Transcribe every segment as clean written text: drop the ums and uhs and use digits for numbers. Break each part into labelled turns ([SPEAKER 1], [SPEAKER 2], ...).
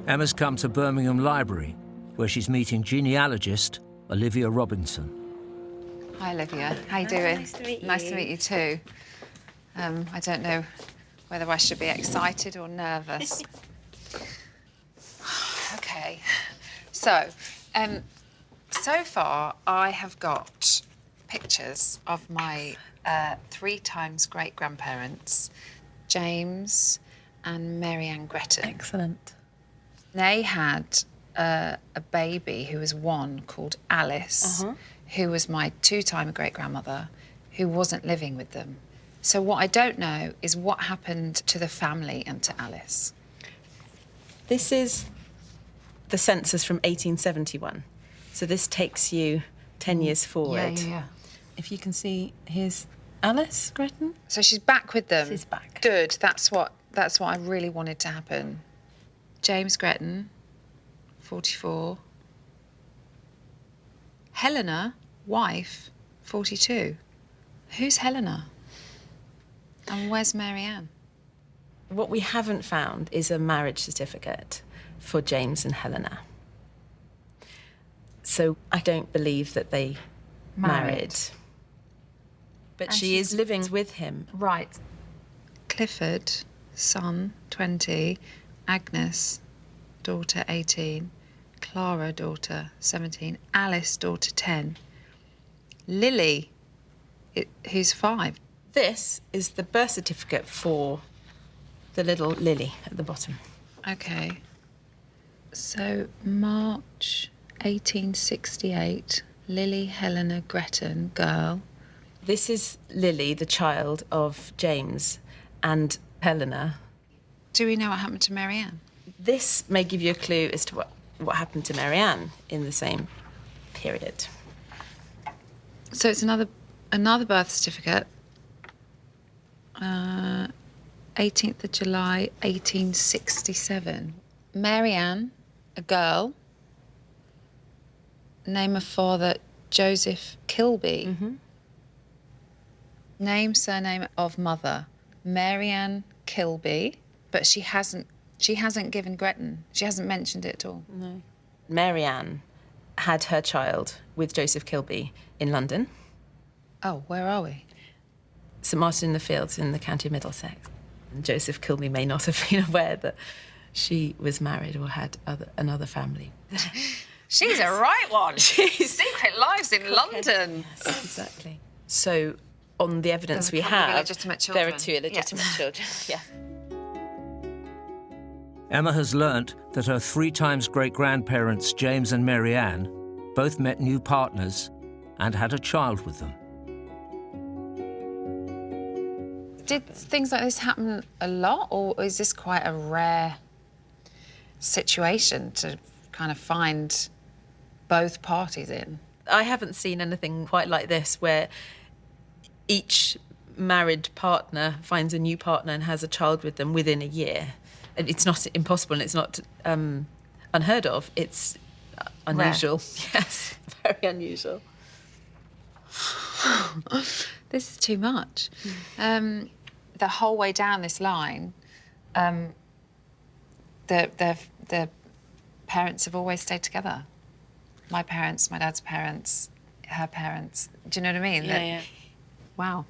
[SPEAKER 1] Emma's come to Birmingham Library, where she's meeting genealogist Olivia Robinson.
[SPEAKER 2] Hi, Olivia. How you doing?
[SPEAKER 3] Nice to meet you.
[SPEAKER 2] Nice to meet you too. I don't know whether I should be excited or nervous. Okay. So, so far I have got pictures of my 3 times great-grandparents, James and Mary Ann Gretton.
[SPEAKER 3] Excellent.
[SPEAKER 2] They had a baby who was 1 called Alice, who was my 2-time great-grandmother, who wasn't living with them. So what I don't know is what happened to the family and to Alice.
[SPEAKER 3] This is the census from 1871. So this takes you 10 years forward.
[SPEAKER 2] Yeah.
[SPEAKER 3] If you can see, here's Alice Gretton.
[SPEAKER 2] So she's back with them.
[SPEAKER 3] She's back.
[SPEAKER 2] Good. That's what I really wanted to happen. James Gretton, 44. Helena, wife, 42. Who's Helena? And where's Mary Ann?
[SPEAKER 3] What we haven't found is a marriage certificate for James and Helena. So I don't believe that they married. But
[SPEAKER 2] And
[SPEAKER 3] she is living with him.
[SPEAKER 2] Right. Clifford, son, 20. Agnes, daughter, 18. Clara, daughter, 17. Alice, daughter, 10. Lily, who's 5.
[SPEAKER 3] This is the birth certificate for the little Lily at the bottom.
[SPEAKER 2] Okay. So, March 1868, Lily Helena Gretton, girl.
[SPEAKER 3] This is Lily, the child of James and Helena.
[SPEAKER 2] Do we know what happened to Mary Ann?
[SPEAKER 3] This may give you a clue as to what happened to Mary Ann in the same period.
[SPEAKER 2] So it's another birth certificate. 18th of July, 1867. Mary Ann, a girl. Name of father, Joseph Kilby. Name, surname of mother, Mary Ann Kilby. But she hasn't given Gretton. She hasn't mentioned it at all.
[SPEAKER 3] No. Mary Ann had her child with Joseph Kilby in London.
[SPEAKER 2] Oh, where are we?
[SPEAKER 3] St Martin in the Fields in the county of Middlesex. And Joseph Kilby may not have been aware that she was married or had another family.
[SPEAKER 2] She's a right one. Secret lives in London.
[SPEAKER 3] Yes, exactly. So on the evidence we
[SPEAKER 2] couple of
[SPEAKER 3] have,
[SPEAKER 2] illegitimate children.
[SPEAKER 3] there are 2 illegitimate children. Yeah.
[SPEAKER 1] Emma has learnt that her 3 times great-grandparents, James and Mary Ann, both met new partners and had a child with them.
[SPEAKER 2] Did things like this happen a lot, or is this quite a rare situation to kind of find both parties in?
[SPEAKER 3] I haven't seen anything quite like this where each married partner finds a new partner and has a child with them within a year. And it's not impossible and it's not unheard of. It's unusual. Rare. Yes, very unusual.
[SPEAKER 2] This is too much. The whole way down this line, the parents have always stayed together. My parents, my dad's parents, her parents. Do you know what I mean?
[SPEAKER 3] Yeah.
[SPEAKER 2] Wow.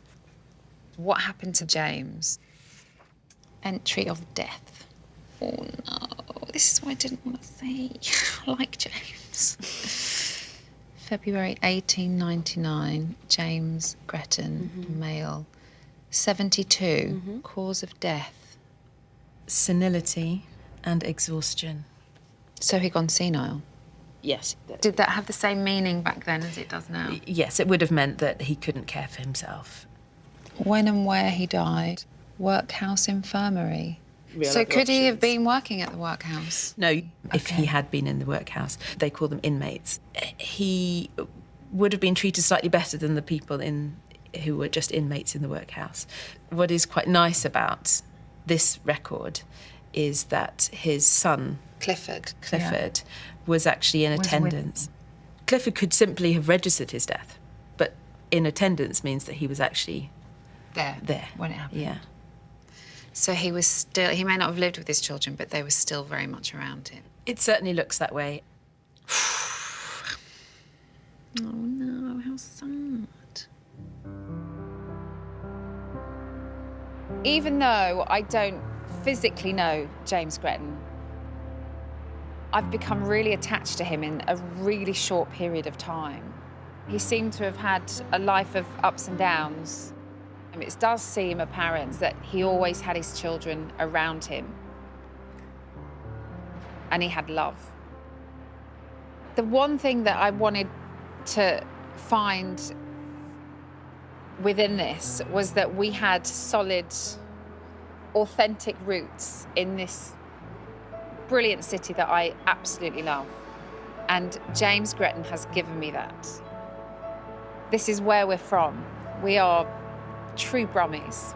[SPEAKER 2] What happened to James? Entry of death. Oh no, this is what I didn't want to say. I like James. February 1899, James Gretton, male, 72, cause of death.
[SPEAKER 3] Senility and exhaustion.
[SPEAKER 2] So he'd gone senile.
[SPEAKER 3] Yes.
[SPEAKER 2] Did that have the same meaning back then as it does now?
[SPEAKER 3] Yes, it would have meant that he couldn't care for himself.
[SPEAKER 2] When and where he died? Workhouse infirmary.
[SPEAKER 3] Real
[SPEAKER 2] So
[SPEAKER 3] other
[SPEAKER 2] could he have
[SPEAKER 3] options.
[SPEAKER 2] been working at the workhouse?
[SPEAKER 3] No, if
[SPEAKER 2] Okay.
[SPEAKER 3] he had been in the workhouse, they call them inmates. He would have been treated slightly better than the people who were just inmates in the workhouse. What is quite nice about this record is that his son,
[SPEAKER 2] Clifford.
[SPEAKER 3] was actually in attendance. Clifford could simply have registered his death, but in attendance means that he was actually
[SPEAKER 2] There.
[SPEAKER 3] there.
[SPEAKER 2] When it happened.
[SPEAKER 3] Yeah.
[SPEAKER 2] So he may not have lived with his children, but they were still very much around him.
[SPEAKER 3] It certainly looks that way.
[SPEAKER 2] Oh no, how sad. Even though I don't physically know James Gretton, I've become really attached to him in a really short period of time. He seemed to have had a life of ups and downs. And it does seem apparent that he always had his children around him. And he had love. The one thing that I wanted to find within this was that we had solid, authentic roots in this brilliant city that I absolutely love. And James Gretton has given me that. This is where we're from. We are true Brummies.